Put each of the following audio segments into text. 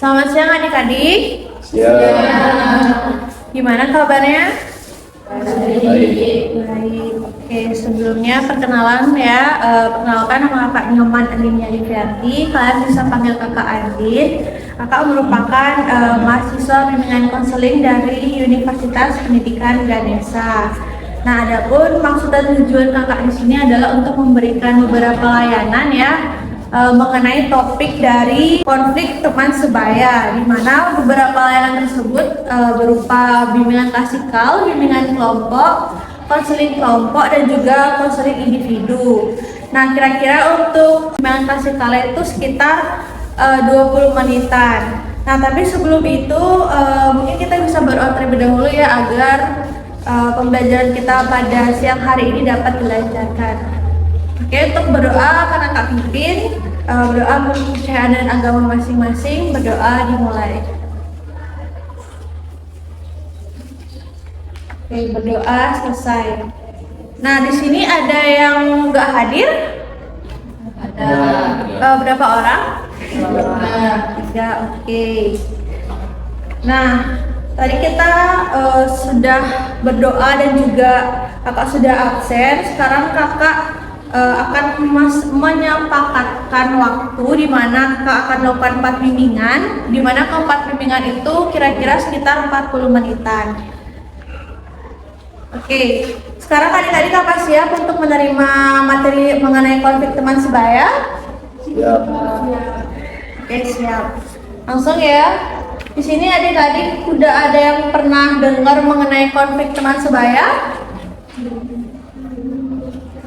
Selamat siang adik-adik. Siang. Gimana kabarnya? Baik. Baik. Oke, sebelumnya perkenalan ya. Perkenalkan nama Kak Nyoman Andinia Liviarti. Kalian bisa panggil Kakak Andin. Kakak merupakan mahasiswa bimbingan konseling dari Universitas Pendidikan Ganesha. Nah, adapun maksud dan tujuan kakak di sini adalah untuk memberikan beberapa layanan ya. Mengenai topik dari konflik teman sebaya, di mana beberapa layanan tersebut berupa bimbingan klasikal, bimbingan kelompok, konseling kelompok, dan juga konseling individu. Nah, kira-kira untuk bimbingan klasikal itu sekitar 20 menitan. Nah, tapi sebelum itu mungkin kita bisa berdoa terlebih dahulu ya, agar pembelajaran kita pada siang hari ini dapat dilancarkan. Oke, untuk berdoa karena Kak pimpin, berdoa menurut kepercayaan dan agama masing-masing, berdoa dimulai. Oke, berdoa selesai. Nah, di sini ada yang nggak hadir? Ada. Berapa orang? 3. Oke. Nah, tadi kita sudah berdoa dan juga kakak sudah absen. Sekarang kakak akan menyempakatkan waktu di mana kakak akan melakukan 4 bimbingan, di mana keempat bimbingan itu kira-kira sekitar 40 menitan. Oke, sekarang adik-adik apa siap untuk menerima materi mengenai konflik teman sebaya? Siap. Oke, siap. Langsung ya. Di sini adik-adik udah ada yang pernah dengar mengenai konflik teman sebaya?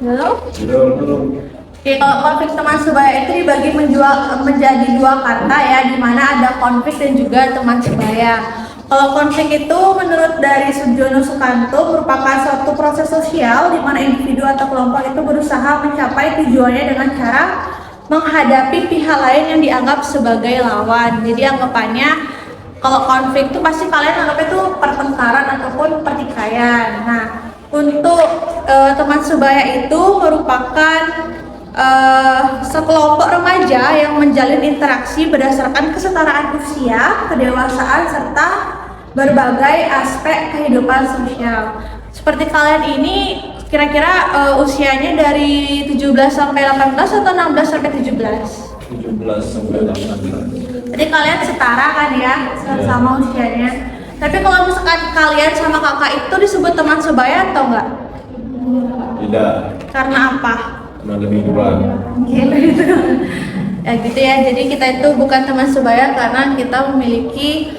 Belum? Oke, kalau konflik teman sebaya itu dibagi menjadi 2 kata ya, di mana ada konflik dan juga teman sebaya. Kalau konflik itu menurut dari Sujono Sukanto merupakan suatu proses sosial di mana individu atau kelompok itu berusaha mencapai tujuannya dengan cara menghadapi pihak lain yang dianggap sebagai lawan. Jadi anggapannya kalau konflik itu pasti kalian anggap itu pertengkaran ataupun pertikaian. Nah, untuk teman sebaya itu merupakan sekelompok remaja yang menjalin interaksi berdasarkan kesetaraan usia, kedewasaan, serta berbagai aspek kehidupan sosial. Seperti kalian ini kira-kira usianya dari 17 sampai 18 atau 16 sampai 17? 17 sampai 18. Jadi kalian setara kan ya, sama usianya. Tapi kalau misalkan kalian sama kakak itu disebut teman sebaya atau enggak? Tidak. Karena apa? Karena lebih tua. Gitu. Ya gitu ya. Jadi kita itu bukan teman sebaya karena kita memiliki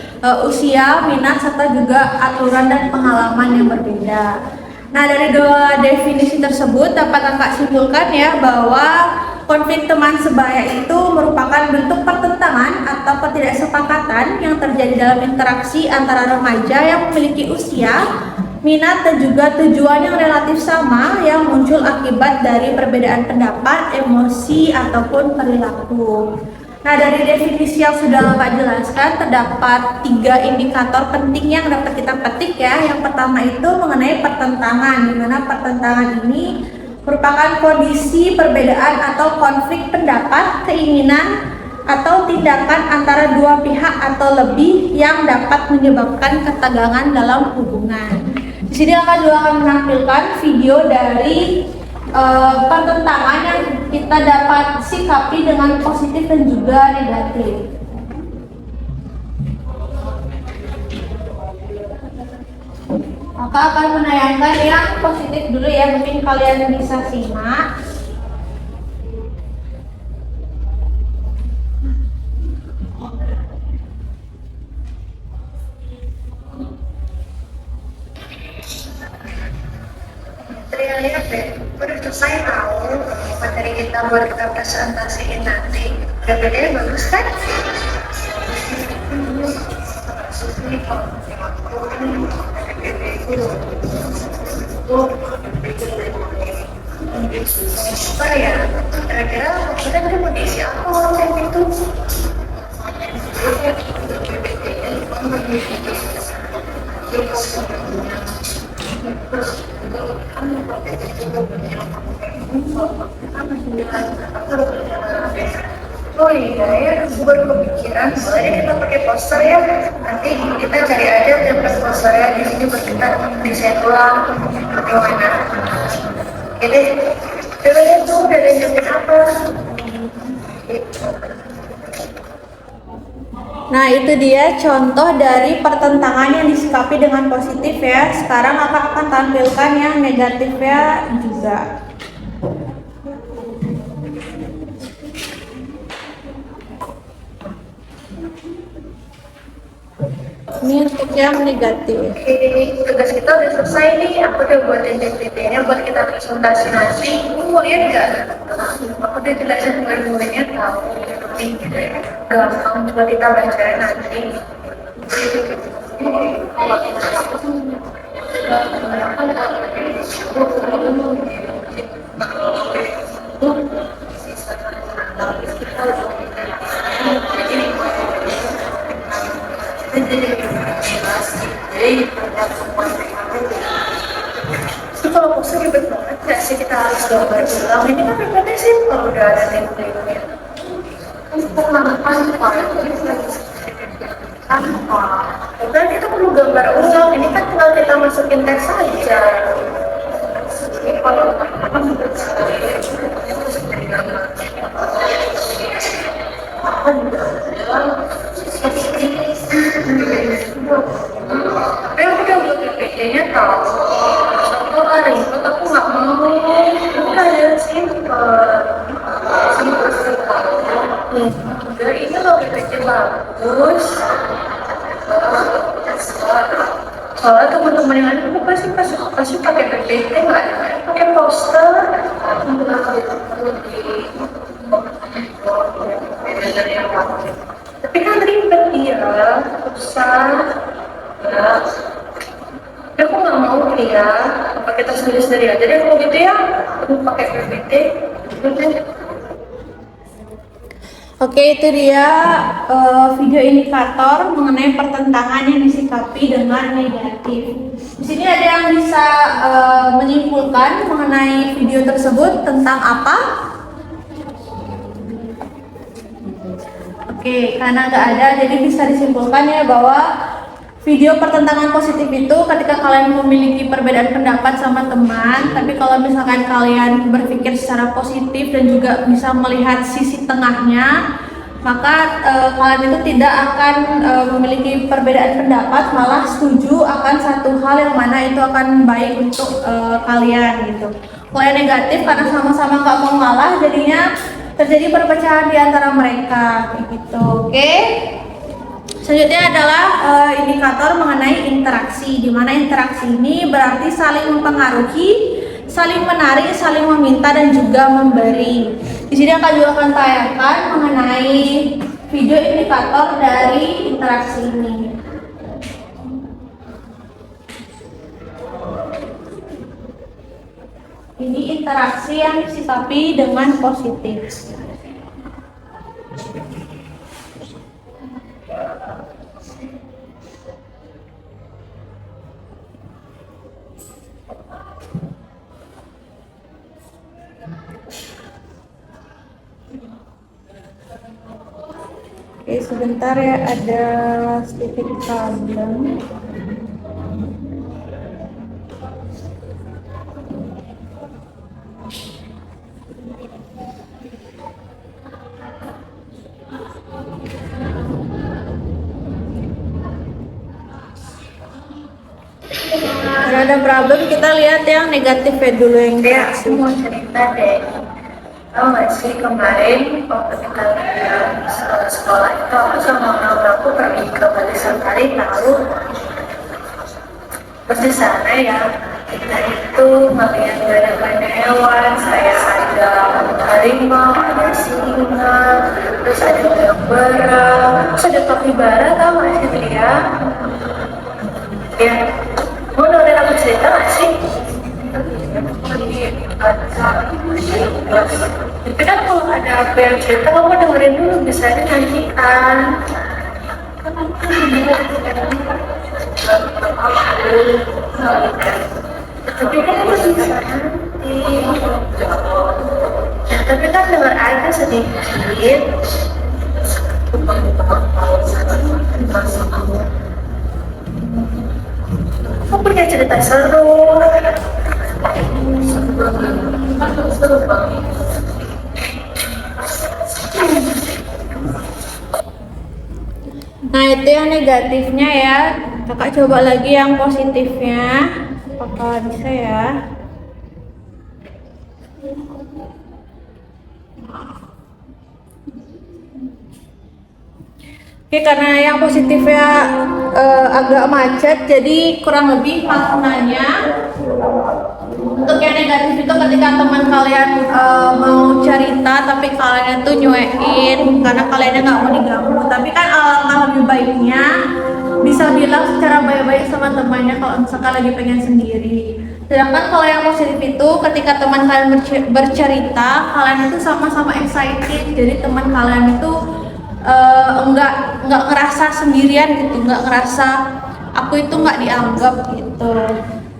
usia, minat, serta juga aturan dan pengalaman yang berbeda. Nah, dari 2 definisi tersebut dapat kakak simpulkan ya bahwa konflik teman sebaya itu merupakan bentuk pertentangan atau ketidaksepakatan yang terjadi dalam interaksi antara remaja yang memiliki usia, minat, dan juga tujuan yang relatif sama yang muncul akibat dari perbedaan pendapat, emosi, ataupun perilaku. Nah, dari definisi yang sudah Bapak jelaskan, terdapat 3 indikator penting yang dapat kita petik ya. Yang pertama itu mengenai pertentangan, di mana pertentangan ini merupakan kondisi perbedaan atau konflik pendapat, keinginan, atau tindakan antara 2 pihak atau lebih yang dapat menyebabkan ketegangan dalam hubungan. Di sini akan menampilkan video dari pertentangan yang kita dapat sikapi dengan positif dan juga negatif. Maka akan menayangkan yang positif dulu ya, mungkin kalian bisa simak. Menurut saya tahu materi kita buat kita presentasiin nanti PPD bagus kan? Oh ya, kira-kira kita mau diisi apa konten itu? Oh iya ya, aku baru kepikiran. Soalnya kita pakai poster ya. Nanti kita cari aja template posternya di sini buat kita desain ulang. Gimana? Oke deh. Coba deh tuh udah desain apa? Nah, itu dia contoh dari pertentangan yang disikapi dengan positif ya. Sekarang akan tampilkan yang negatifnya juga. Ini untuk yang negatif. Oke, tugas kita udah selesai nih. Aku udah buatin PPT-nya buat kita presentasi nanti. Mau lihat nggak? Aku udah jelasin poin-poinnya tahu. Gampang buat kita baca nanti. Itu kalau poster ribet banget nggak sih kita harus gambar ulang? Ini kan ribetnya sih kalau udah ada template-nya. Berarti kita perlu gambar ulang. Ini kan tinggal kita masukin teks saja. Kalau tapi aku udah buat PPT-nya tau. Contoh ribet aku nggak mau. Udah ya simple. Udah ini loh PPT bagus. Soalnya teman-teman yang lain aku pasti pakai PPT nggak ada pakai poster. Tapi kan ribet dia, susah. Ya. Tapi aku nggak mau dia, pakai tas sendiri aja deh kalau gitu ya. Aku pakai PPT. Oke, itu dia video indikator mengenai pertentangan yang disikapi dengan negatif. Di sini ada yang bisa menyimpulkan mengenai video tersebut tentang apa? Oke, karena nggak ada, jadi bisa disimpulkan ya bahwa video pertentangan positif itu ketika kalian memiliki perbedaan pendapat sama teman, tapi kalau misalkan kalian berpikir secara positif dan juga bisa melihat sisi tengahnya, maka kalian itu tidak akan memiliki perbedaan pendapat, malah setuju akan satu hal yang mana itu akan baik untuk kalian gitu. Kalau yang negatif karena sama-sama nggak mau ngalah, jadinya terjadi perpecahan di antara mereka kayak gitu. Oke. Selanjutnya adalah indikator mengenai interaksi, di mana interaksi ini berarti saling mempengaruhi, saling menarik, saling meminta dan juga memberi. Di sini akan tayangkan mengenai video indikator dari interaksi ini. Ini interaksi yang disikapi dengan positif. Oke, sebentar ya, ada sedikit problem. Kalau ada problem, kita lihat yang negatifnya dulu yang Ya, aku mau cerita deh. Tahu nggak sih kemarin waktu kita sekolah itu aku sama orang aku pergi ke Bali Safari lalu pas di sana ya kita itu melihat banyak hewan, saya ada harimau, ada singa, terus ada zebra, terus ada kapibara, tahu nggak sih dia? Ya, mau dengerin aku cerita nggak sih? Tapi kan kalau ada apa yang cerita, kamu dengerin dulu, biasanya nantikan. Tapi kan aku bisa nanti. Nah, tapi kan dengar aja sedikit. Aku punya cerita seru. Seru banget. Nah, itu yang negatifnya ya. Kakak coba lagi yang positifnya. Apakah bisa ya? Oke, karena yang positifnya agak macet, jadi kurang lebih maknanya untuk yang negatif itu ketika teman kalian mau cerita tapi kalian tuh nyuekin karena kaliannya nggak mau diganggu. Tapi kan alangkah lebih baiknya bisa bilang secara baik-baik sama temannya kalau misalkan lagi pengen sendiri. Sedangkan kalau yang positif itu ketika teman kalian bercerita, kalian itu sama-sama excited. Jadi teman kalian itu enggak ngerasa sendirian gitu, nggak ngerasa aku itu nggak dianggap gitu.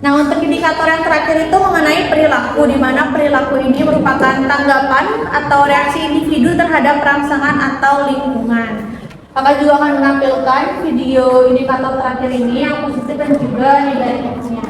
Nah, untuk indikator yang terakhir itu mengenai perilaku, di mana perilaku ini merupakan tanggapan atau reaksi individu terhadap rangsangan atau lingkungan. Kakak juga akan menampilkan video indikator terakhir ini yang positif dan juga negatifnya.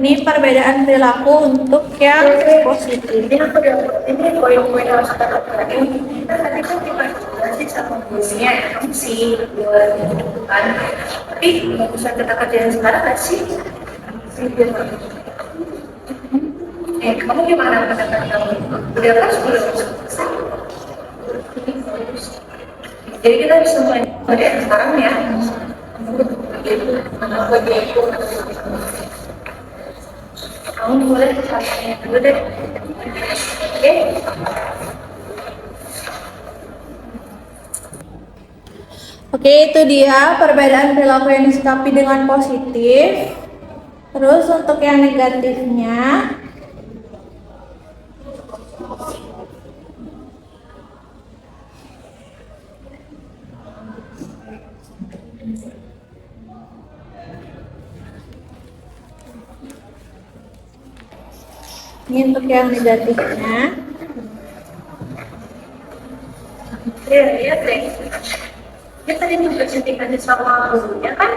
Ini perbedaan perilaku untuk yang positif. Ini aku dapat ini poin-poin yang harus kita lakukan. Kita tadi kan difasilitasi sama gurunya sih kan. Tapi nggak bisa kita kerjain sekarang nggak sih? Kamu gimana pendapat kamu? Udah pas belum? Jadi kita bisa mulai sekarang ya. Kamu boleh cari dulu deh. Oke? Oke, itu dia perbedaan perilaku yang disikapi dengan positif. Terus untuk yang negatifnya, ini untuk yang negatifnya. Iya deh. Kita tadi juga suntikan sama gurunya kan?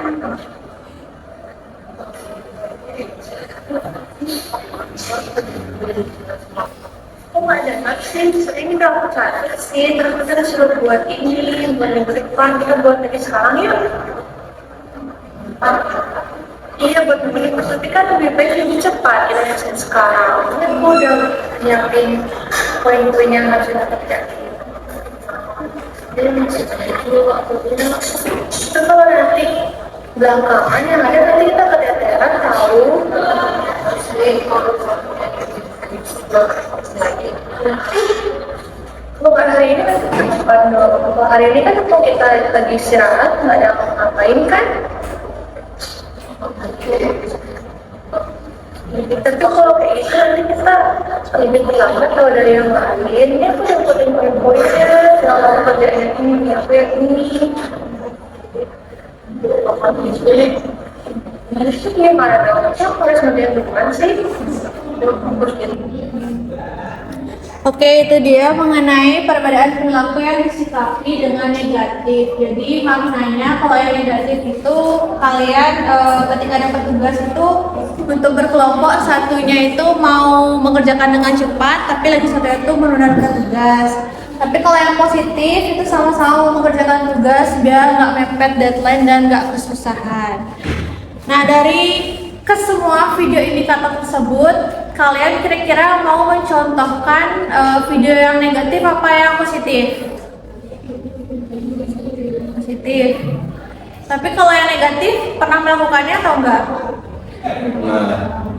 Kok nggak ada vaksin? Sering udah aku catat sih. Terus kita suruh buat ini, buat minggu depan. Kita buat dari sekarang ya. Iya, buat minggu depan. Tapi kan lebih baik lebih cepat kita vaksin sekarang. Ini aku udah nyiapin poin-poin yang harus kita kerjain. Jadi masih dulu aku bilang, itu kalau nanti belakangan yang ada nanti kita keteteran tahu. Bukan hari ini kan hari ini kan kita lagi istirahat, nggak ada ngapain kan? Tapi kalau kayak gitu nanti kita lebih terlambat tahu dari yang lain. Ini aku dapetin poin-poinnya, selama kerjaan ini, aku yang ini. Harus gimana dong? Aku harus ngerjain duluan sih. Oke, itu dia mengenai perbedaan perilaku yang disikapi dengan negatif. Jadi maknanya kalau yang negatif itu kalian ketika dapat tugas itu untuk berkelompok, satunya itu mau mengerjakan dengan cepat, tapi lagi satunya itu menunaikan tugas. Tapi kalau yang positif itu sama-sama mengerjakan tugas biar nggak mepet deadline dan nggak kesusahan. Nah, dari kesemua video indikator tersebut, kalian kira-kira mau mencontohkan video yang negatif apa yang positif? Positif. Tapi kalau yang negatif, pernah melakukannya atau enggak?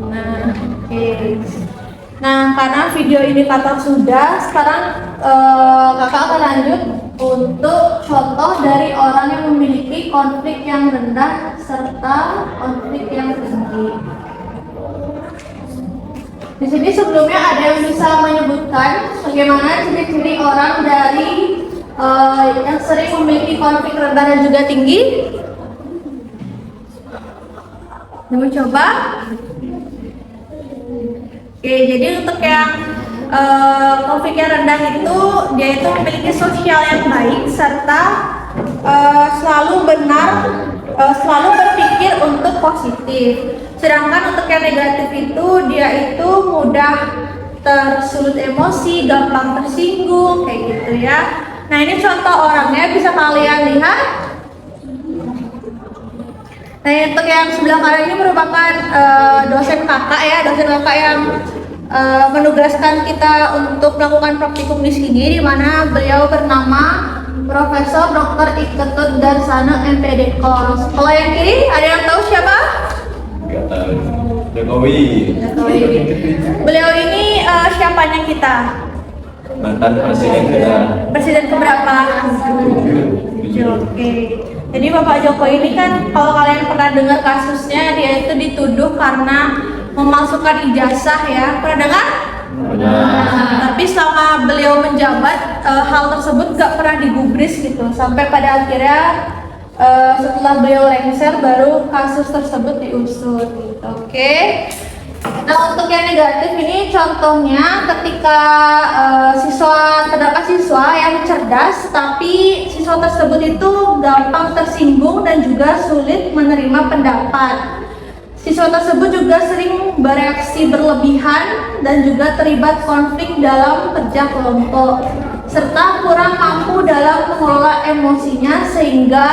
Nah, oke. Nah, karena video indikator sudah, sekarang kakak akan lanjut untuk contoh dari orang yang memiliki konflik yang rendah serta konflik yang tinggi. Di sini sebelumnya ada yang bisa menyebutkan bagaimana ciri-ciri orang dari yang sering memiliki konflik rendah dan juga tinggi? Mau coba? Oke, jadi untuk yang konfliknya rendah itu, dia itu memiliki sosial yang baik serta selalu berpikir untuk positif. Sedangkan untuk yang negatif itu, dia itu mudah tersulut emosi, gampang tersinggung, kayak gitu ya. Nah, ini contoh orangnya, bisa kalian lihat. Nah, untuk yang sebelah kanan ini merupakan dosen kakak yang menugaskan kita untuk melakukan praktikum di sini, di mana beliau bernama Profesor Dr. Iketut Darsana MPD Kors. Kalau yang kiri, ada yang tahu siapa? Gak tahu. Jokowi. Beliau ini siapanya kita? Mantan presiden kita. Presiden keberapa? Oke. Jadi Bapak Jokowi ini kan, kalau kalian pernah dengar kasusnya, dia itu dituduh karena memalsukan ijazah ya. Pernah dengar? Tapi selama beliau menjabat, hal tersebut gak pernah digubris gitu. Sampai pada akhirnya setelah beliau lengser, baru kasus tersebut diusut gitu. Oke. Nah, untuk yang negatif ini contohnya ketika terdapat siswa yang cerdas, tapi siswa tersebut itu gampang tersinggung dan juga sulit menerima pendapat. Siswa tersebut juga sering bereaksi berlebihan dan juga terlibat konflik dalam kerja kelompok, serta kurang mampu dalam mengelola emosinya, sehingga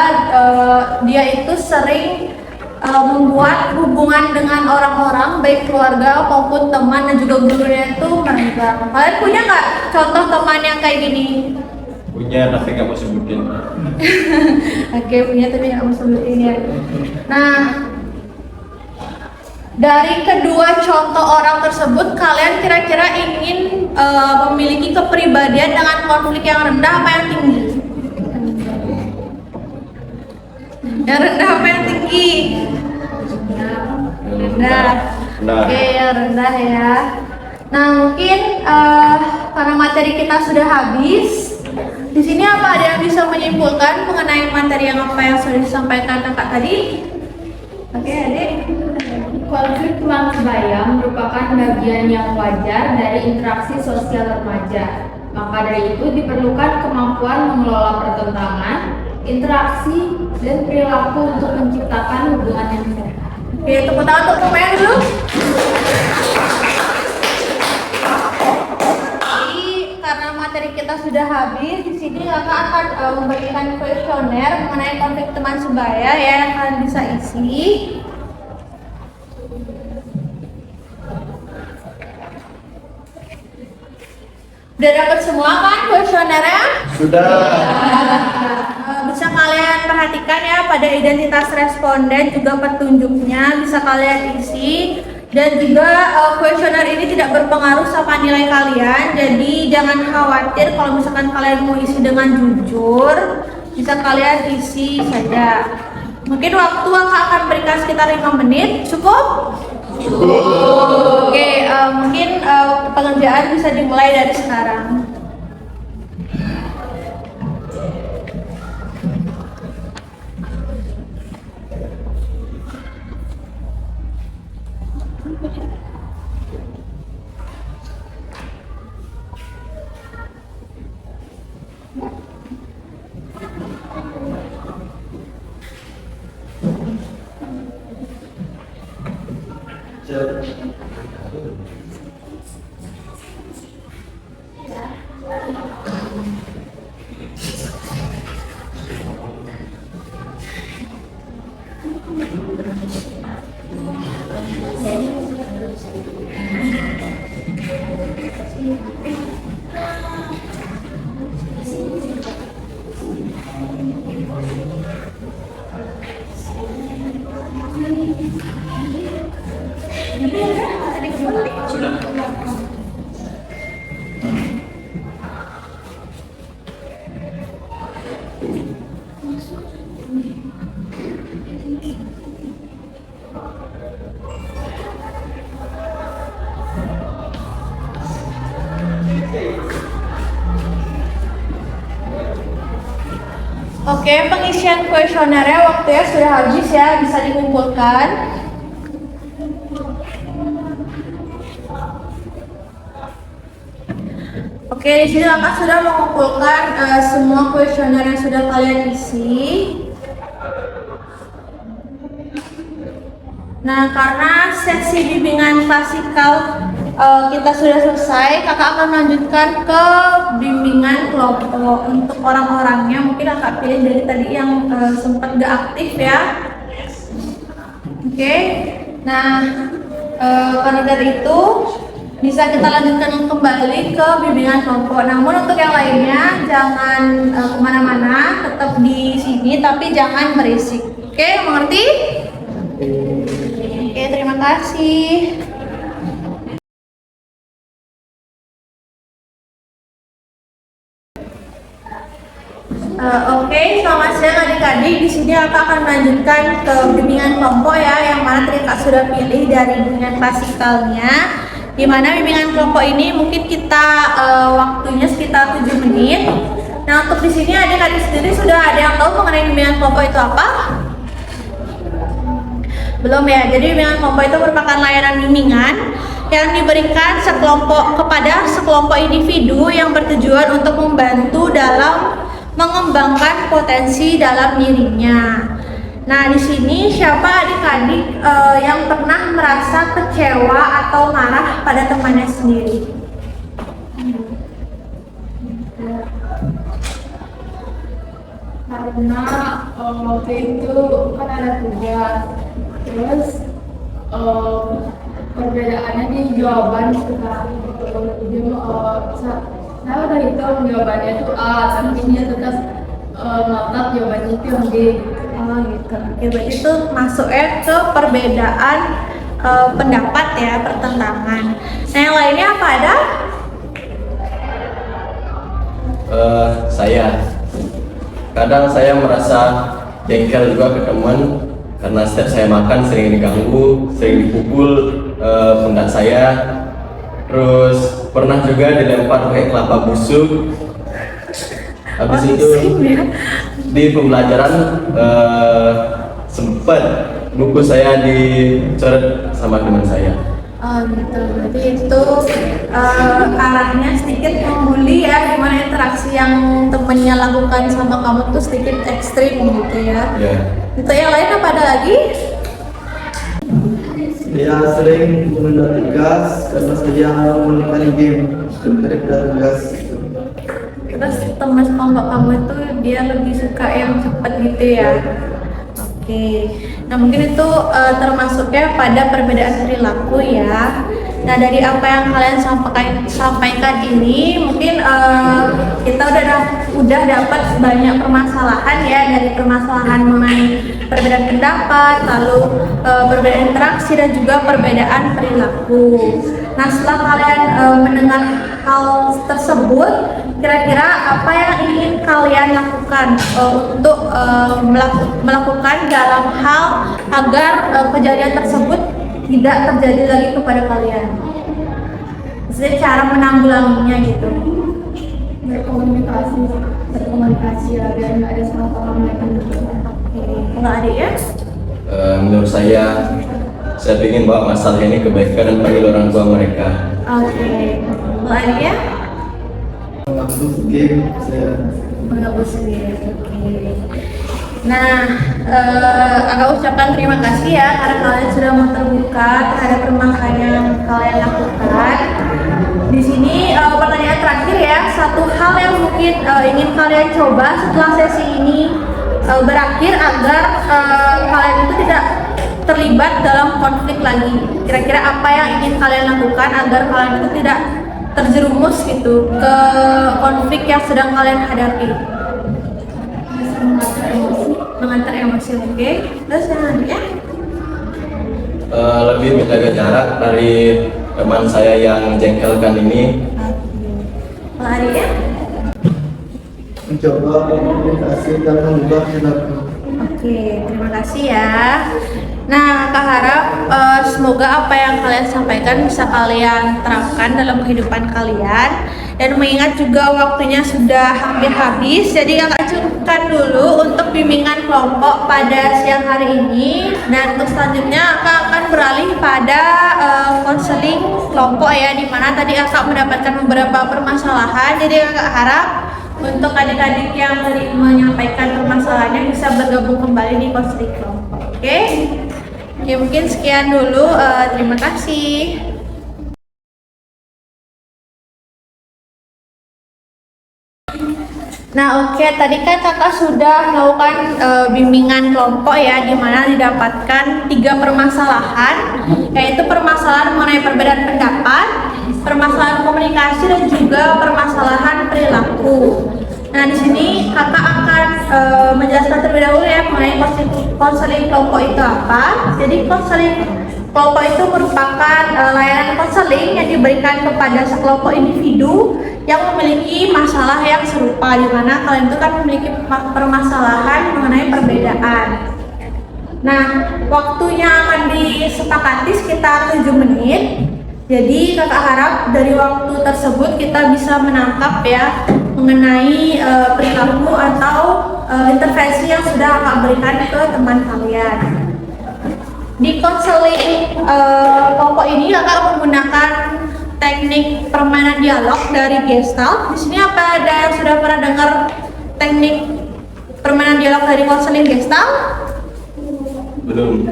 dia itu sering membuat hubungan dengan orang-orang, baik keluarga maupun teman dan juga gurunya itu merenggang. Kalian punya nggak contoh teman yang kayak gini? Punya, tapi nggak mau sebutin. Oke, punya tapi nggak mau sebutin ya. Nah, dari kedua contoh orang tersebut, kalian kira-kira ingin memiliki kepribadian dengan konflik yang rendah apa yang tinggi? Yang rendah apa yang tinggi? Rendah. Oke, yang rendah ya. Nah, mungkin karena materi kita sudah habis, di sini apa ada yang bisa menyimpulkan mengenai materi yang sudah disampaikan kakak tadi? Oke, adik. Konflik teman sebaya merupakan bagian yang wajar dari interaksi sosial remaja. Maka dari itu diperlukan kemampuan mengelola pertentangan, interaksi, dan perilaku untuk menciptakan hubungan yang sehat. Oke, tepuk tangan untuk pemain dulu. Jadi karena materi kita sudah habis, di sini kakak akan memberikan kuesioner mengenai konflik teman sebaya ya, yang kalian bisa isi. Udah dapat semua kan kuesionernya? Sudah. Bisa kalian perhatikan ya, pada identitas responden juga petunjuknya bisa kalian isi, dan juga kuesioner ini tidak berpengaruh sama nilai kalian, jadi jangan khawatir kalau misalkan kalian mau isi dengan jujur, bisa kalian isi saja. Mungkin waktu akan berikan sekitar 5 menit, cukup? Oke, mungkin pengerjaan bisa dimulai dari sekarang. Oke, pengisian kuesionernya waktunya sudah habis ya, bisa dikumpulkan. Oke, di sini kakak sudah mengumpulkan semua kuesioner yang sudah kalian isi. Nah, karena sesi bimbingan klasikal kita sudah selesai, kakak akan lanjutkan ke bimbingan kelompok. Untuk orang-orangnya mungkin kakak pilih dari tadi yang sempat gak aktif ya. Oke, nah karena dari itu bisa kita lanjutkan kembali ke bimbingan kelompok. Namun untuk yang lainnya jangan kemana-mana, tetap di sini tapi jangan berisik. Oke, mengerti? Oke, terima kasih. Oke, selamat siang adik-adik. Di sini aku akan melanjutkan ke bimbingan kelompok ya, yang mana tadi kak sudah pilih dari bimbingan klasikalnya. Di mana bimbingan kelompok ini mungkin kita waktunya sekitar 7 menit. Nah, untuk di sini adik-adik sendiri sudah ada yang tahu mengenai bimbingan kelompok itu apa? Belum ya. Jadi bimbingan kelompok itu merupakan layanan bimbingan yang diberikan kepada sekelompok individu yang bertujuan untuk membantu dalam mengembangkan potensi dalam dirinya. Nah, di sini siapa adik-adik yang pernah merasa kecewa atau marah pada temannya sendiri? Karena waktu itu kan ada tugas, terus perbedaannya di jawaban sekali gitu. Saya udah hitung jawabannya itu A, tapi dia tetap ngotot jawabannya itu yang B. Oh gitu. Oke, berarti itu masuknya ke perbedaan pendapat ya, pertentangan. Nah, yang lainnya apa ada? Saya kadang saya merasa jengkel juga ke teman karena setiap saya makan sering diganggu, sering dipukul pundak saya. Terus pernah juga dilempar pakai kelapa busuk. Habis itu di pembelajaran sempat buku saya dicoret sama teman saya. Oh gitu, berarti itu arahnya sedikit membuli ya, gimana interaksi yang temennya lakukan sama kamu tuh sedikit ekstrim gitu ya. Itu yang lain apa ada lagi? Dia sering menunda tugas karena saya menikmati game daripada tugas. Terus teman kelompok kamu itu dia lebih suka yang cepat gitu ya. Oke, nah mungkin itu termasuknya pada perbedaan perilaku ya. Nah, dari apa yang kalian sampaikan ini mungkin kita udah dapat banyak permasalahan ya, dari permasalahan mengenai perbedaan pendapat, lalu perbedaan interaksi dan juga perbedaan perilaku. Nah, setelah kalian mendengar hal tersebut, kira-kira apa yang ingin kalian lakukan untuk melakukan dalam hal agar kejadian tersebut tidak terjadi lagi kepada kalian? Maksudnya cara menanggulanginya gitu. Berkomunikasi ya, biar nggak ada salah paham lagi. Kalau adik ya? Menurut saya ingin bawa masalah ini kebaikan dan panggil orang tua mereka. Oke. Kalau adik ya? Menghapus game saya. Menghapus game. Oke. Nah, aku ucapkan terima kasih ya karena kalian sudah mau terbuka terhadap permasalahan yang kalian lakukan. Di sini pertanyaan terakhir ya, satu hal yang mungkin ingin kalian coba setelah sesi ini berakhir agar kalian itu tidak terlibat dalam konflik lagi. Kira-kira apa yang ingin kalian lakukan agar kalian itu tidak terjerumus gitu ke konflik yang sedang kalian hadapi? Mengantar emosi, oke. Terus yang lainnya? Lebih menjaga jarak dari teman saya yang jengkelkan ini. Kalau adiknya? Mencoba komunikasi dan mengubah perilaku. Oke, terima kasih ya. Nah, Kak harap semoga apa yang kalian sampaikan bisa kalian terapkan dalam kehidupan kalian. Dan mengingat juga waktunya sudah hampir habis, jadi Kakak cukupkan dulu untuk bimbingan kelompok pada siang hari ini. Dan untuk selanjutnya Kakak akan beralih pada konseling kelompok ya, di mana tadi Kakak mendapatkan beberapa permasalahan. Jadi Kakak harap untuk adik-adik yang tadi menyampaikan permasalahannya bisa bergabung kembali di konseling kelompok. Oke? Oke, mungkin sekian dulu. Terima kasih. Nah, oke, tadi kan Kakak sudah melakukan bimbingan kelompok ya, di mana didapatkan 3 permasalahan, yaitu permasalahan mengenai perbedaan pendapat, permasalahan komunikasi, dan juga permasalahan perilaku. Nah, di sini Kakak akan menjelaskan terlebih dahulu ya mengenai konseling kelompok itu apa. Jadi konseling kelompok itu merupakan layanan konseling yang diberikan kepada sekelompok individu yang memiliki masalah yang serupa, di mana kalian itu kan memiliki permasalahan mengenai perbedaan. Nah, waktunya akan disepakati sekitar 7 menit. Jadi Kakak harap dari waktu tersebut kita bisa menangkap ya mengenai perilaku atau intervensi yang sudah Kakak berikan ke teman kalian. Di konseling kelompok ini Kakak menggunakan teknik permainan dialog dari Gestalt. Di sini apa ada yang sudah pernah dengar teknik permainan dialog dari konseling Gestalt? Belum.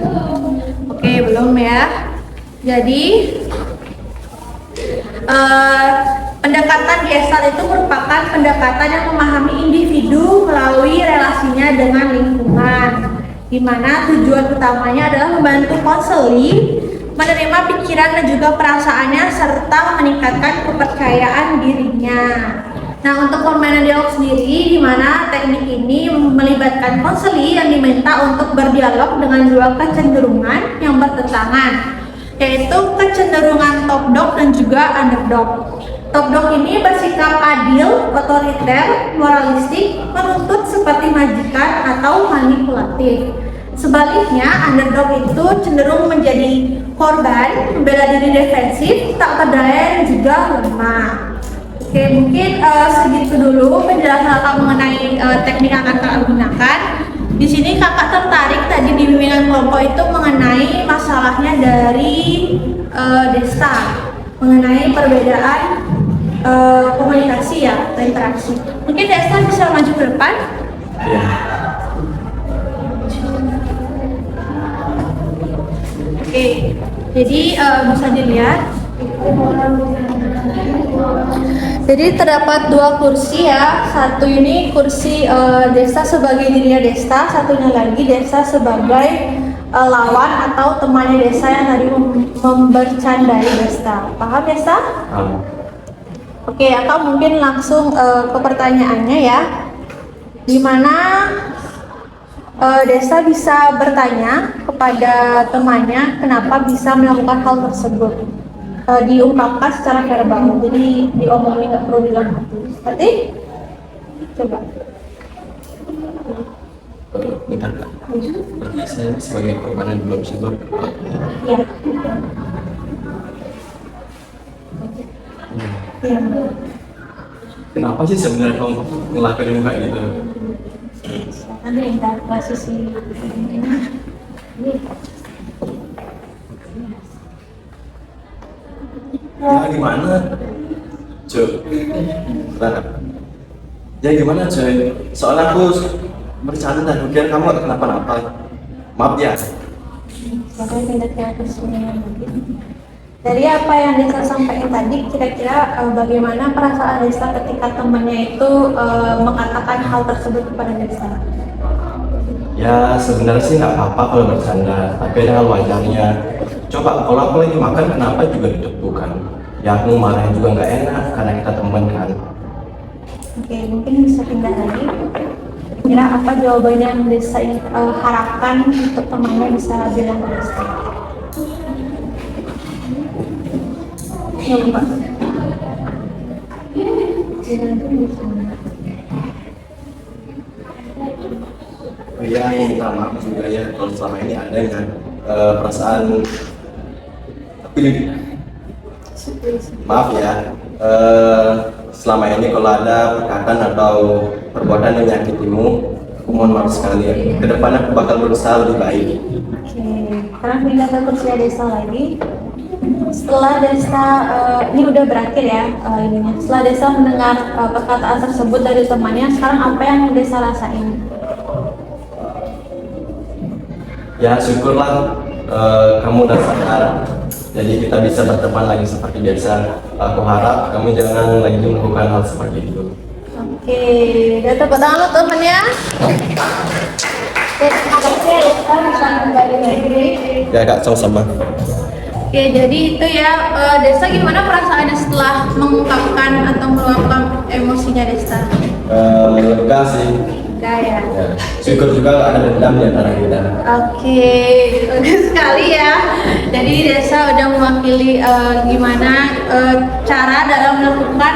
Oke, belum ya. Jadi pendekatan Gestalt itu merupakan pendekatan yang memahami individu melalui relasinya dengan lingkungan, di mana tujuan utamanya adalah membantu konseli menerima pikiran dan juga perasaannya serta meningkatkan kepercayaan dirinya. Nah, untuk permainan dialog sendiri, di mana teknik ini melibatkan konseli yang diminta untuk berdialog dengan 2 kecenderungan yang bertentangan, yaitu kecenderungan top dog dan juga underdog. Top dog ini bersikap adil, otoriter, moralistik, menuntut seperti majikan atau manipulatif. Sebaliknya, underdog itu cenderung menjadi korban, membela diri defensif, tak berdaya dan juga lemah. Oke, mungkin segitu dulu penjelasan Kakak mengenai teknik yang akan Kakak gunakan. Di sini Kakak tertarik tadi di bimbingan kelompok itu mengenai masalahnya dari Desta, mengenai perbedaan komunikasi ya, atau interaksi. Mungkin Desta bisa maju ke depan. Iya. Oke, jadi bisa dilihat. Jadi terdapat 2 kursi ya. Satu ini kursi Desta sebagai dirinya Desta, satunya lagi Desta sebagai lawan atau temannya Desta yang tadi membercandai Desta. Paham Desta? Paham. Oke, Kakak mungkin langsung ke pertanyaannya ya. Dimana Desta bisa bertanya kepada temannya kenapa bisa melakukan hal tersebut. Diungkapkan secara verbal, jadi diomongin, nggak perlu dalam hati. Berarti coba. Bentar Kak. Berarti saya sebagai korban yang belum bisa bergerak. Iya. Iya. Kenapa sih sebenarnya kamu ngelakuin kayak gitu? Ada yang dari posisi ini. Ya gimana? Cuy. Ya gimana cuy? Soalnya aku bercanda dan kira kamu gak kenapa-napa. Maaf ya. Saya tidak ke sini lagi. Dari apa yang Desta sampaikan tadi, kira-kira bagaimana perasaan Desta ketika temannya itu mengatakan hal tersebut kepada Desta? Ya sebenarnya sih nggak apa-apa kalau bercanda, tapi dengan wajarnya. Coba kalau aku lagi makan kenapa juga ditepukan? Ya aku marahnya juga nggak enak karena kita teman kan. Oke, mungkin bisa pindah lagi. Kira apa jawabannya yang Desta harapkan untuk temannya bisa bilang ke Desta? Ya, Pak. Oh iya, aku minta maaf juga ya kalau selama ini ada yang perasaan, tapi maaf ya, selama ini kalau ada perkataan atau perbuatan yang menyakitimu, aku mohon maaf sekali. Kedepannya aku bakal berusaha lebih baik. Oke, sekarang pindah ke kursi Desa lagi. Setelah Desa ini udah berakhir ya ininya. Setelah Desa mendengar perkataan tersebut dari temannya, sekarang apa yang Desa rasain? Ya syukurlah kamu udah sadar, jadi kita bisa berteman lagi seperti biasa. Aku harap kamu jangan lagi melakukan hal seperti itu. Oke, udah tepuk tangan lo temennya. Oke, terima kasih ya Desa bisa kembali lagi. Ya kak, sama-sama. Oke, jadi itu ya Desa, gimana perasaannya setelah mengungkapkan atau meluapkan emosinya Desa? Lega sih. Enggak ya. Ya, syukur juga gak ada dendam di antara kita. Oke, bagus sekali ya. Jadi Desa udah mewakili gimana cara dalam melakukan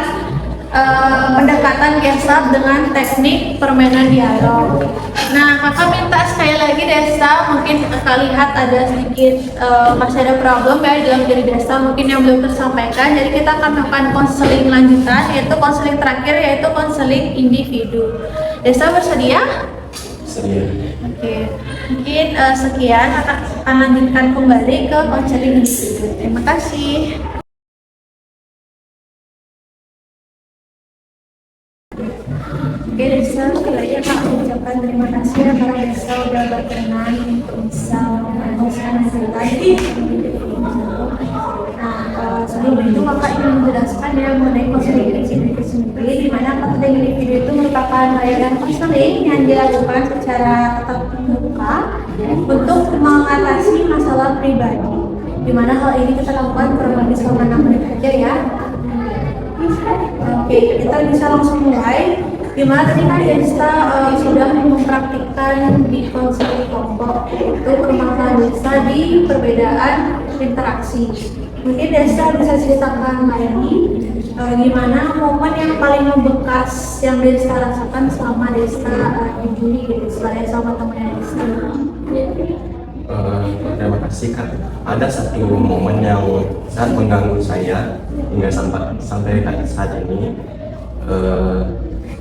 pendekatan gesat dengan teknik permainan dialog. Nah, kakak minta sekali lagi Desa, mungkin kakak lihat ada sedikit masih ada problem ya dalam diri Desa, mungkin yang belum tersampaikan. Jadi kita akan melakukan konseling lanjutan, yaitu konseling terakhir, yaitu konseling individu. Desa bersedia? Serius. Oke, mungkin sekian, akan lanjutkan kembali ke konseling individu. Terima kasih. Oke Desa, sekali lagi Kak ucapkan terima kasih ya karena Desa udah berkenan untuk bisa meneruskan hasil tadi. Nah, sebelum itu Kakak ingin menjelaskan ya mengenai konseling individu itu sendiri, di mana konseling individu itu merupakan layanan konseling yang dilakukan secara tatap muka untuk mengatasi masalah pribadi. Di mana hal ini kita lakukan kurang lebih selama 6 menit saja ya. Oke, kita bisa langsung mulai. Dimana tadi kan Desa sudah mempraktikkan di konseling kelompok, yaitu permasalahan Desa di perbedaan interaksi. Mungkin Desa bisa ceritakan lagi gimana momen yang paling membekas yang Desa rasakan selama Desa dibully gitu, selain sama temannya Desa. Terima kasih kak. Ada satu momen yang sangat mengganggu saya hingga sampai saat ini,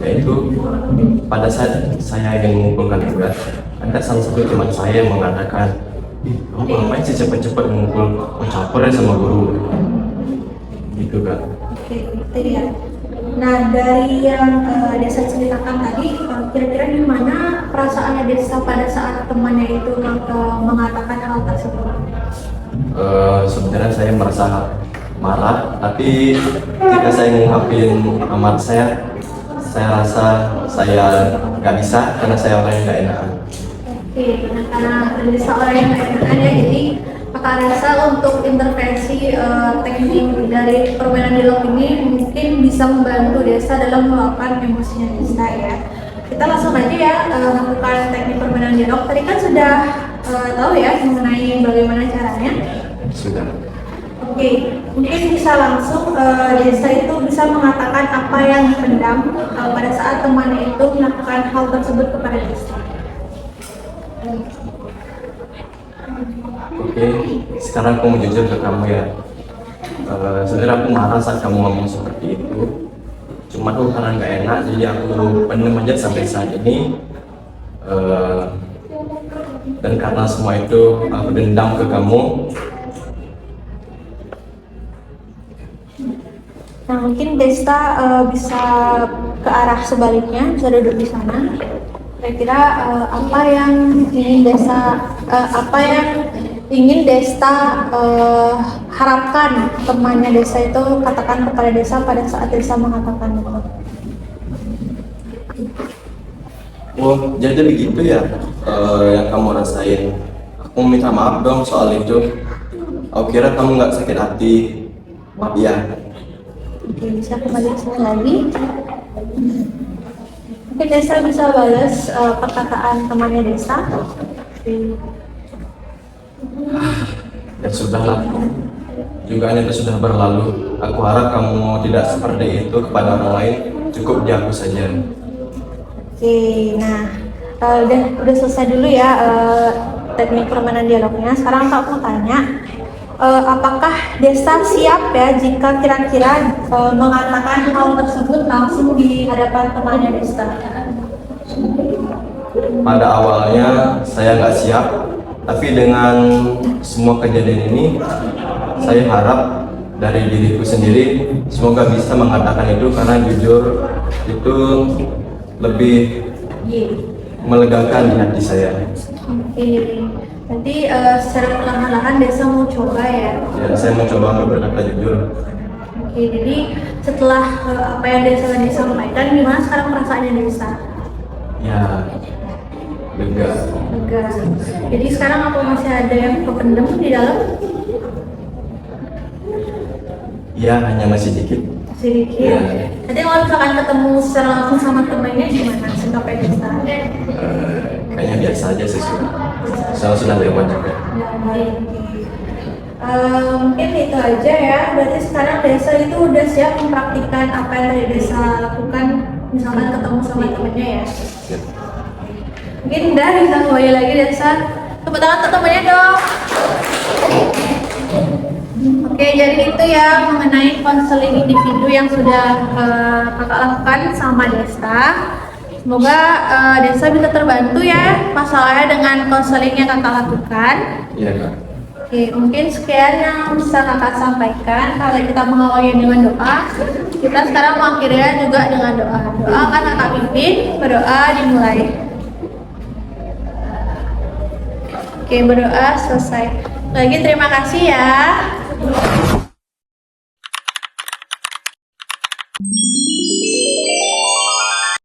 yaitu pada saat saya ingin mengumpulkan tugas, ada salah satu teman saya yang mengatakan, kamu ngapain sih cepat-cepat mengumpul, campur ya sama guru, gitu kak. Oke, itu ya. Nah, dari yang Desa ceritakan tadi, kira-kira gimana perasaannya Desa pada saat temannya itu mengatakan hal tersebut? Sebenarnya saya merasa marah, tapi ketika saya mengungkapin amarah saya rasa saya nggak bisa karena saya orang yang nggak enakan. Oke, nah karena Desa orang yang nggak enakan ya, jadi Kakak rasa untuk intervensi teknik dari permainan dialog ini mungkin bisa membantu Desa dalam meluapkan emosinya Desa ya. Kita langsung aja ya lakukan teknik permainan dialog. Tadi kan sudah tahu ya mengenai bagaimana caranya. Sudah. Oke, mungkin bisa langsung Desa itu bisa mengatakan apa yang dipendam pada saat temannya itu melakukan hal tersebut kepada Desa. Oke, sekarang aku mau jujur ke kamu ya. Sebenarnya aku marah saat kamu ngomong seperti itu. Cuma tuh karena nggak enak, jadi aku pendem aja sampai saat ini. Dan karena semua itu aku dendam ke kamu. Nah, mungkin Desta bisa ke arah sebaliknya, bisa duduk di sana. Kira-kira apa yang ingin Desta harapkan temannya Desa itu katakan kepada Desa pada saat Desa mengatakan itu? Oh, jadi begitu ya yang kamu rasain. Aku minta maaf dong soal itu. Aku kira kamu nggak sakit hati. Maaf ya. Oke, bisa kembali ke sini lagi. Mungkin Desa bisa balas perkataan temannya Desa. Oke. Ya sudahlah, juga itu sudah berlalu. Aku harap kamu tidak seperti itu kepada orang lain. Cukup di aku saja. Oke, nah udah selesai dulu ya teknik permainan dialognya. Sekarang Kak mau tanya, apakah Desa siap ya jika kira-kira mengatakan hal tersebut langsung di hadapan temannya Desa? Pada awalnya saya nggak siap, tapi dengan semua kejadian ini, saya harap dari diriku sendiri semoga bisa mengatakan itu, karena jujur itu lebih melegakan di hati saya. Oke, nanti secara perlahan-lahan Desa mau coba ya. Ya, saya mencoba untuk berkata jujur. Oke, jadi setelah apa yang Desa tadi sampaikan, gimana sekarang perasaannya Desa? Ya, lega. Lega. Jadi sekarang apa masih ada yang kependem di dalam? Ya, hanya masih dikit. Sedikit. Ya. Nanti kalau misalkan ketemu secara langsung sama temennya gimana sikapnya Desa? Kayaknya biasa aja sih. Saya sudah lewat juga. Mungkin itu aja ya. Berarti sekarang Desa itu udah siap mempraktikkan apa yang tadi Desa lakukan, misalkan ketemu sama temennya ya. Siap. Mungkin udah bisa kembali lagi Desa. Tepuk tangan untuk temennya dong. Oke, jadi itu ya mengenai konseling individu yang sudah kakak lakukan sama Desa. Semoga Desa bisa terbantu ya masalahnya dengan konseling yang kakak lakukan. Iya, Kak. Oke, mungkin sekian yang bisa kakak sampaikan. Kalau kita mengawali dengan doa, kita sekarang mengakhirinya juga dengan doa. Doa akan kakak pimpin, berdoa dimulai. Oke, berdoa selesai. Lagi terima kasih ya.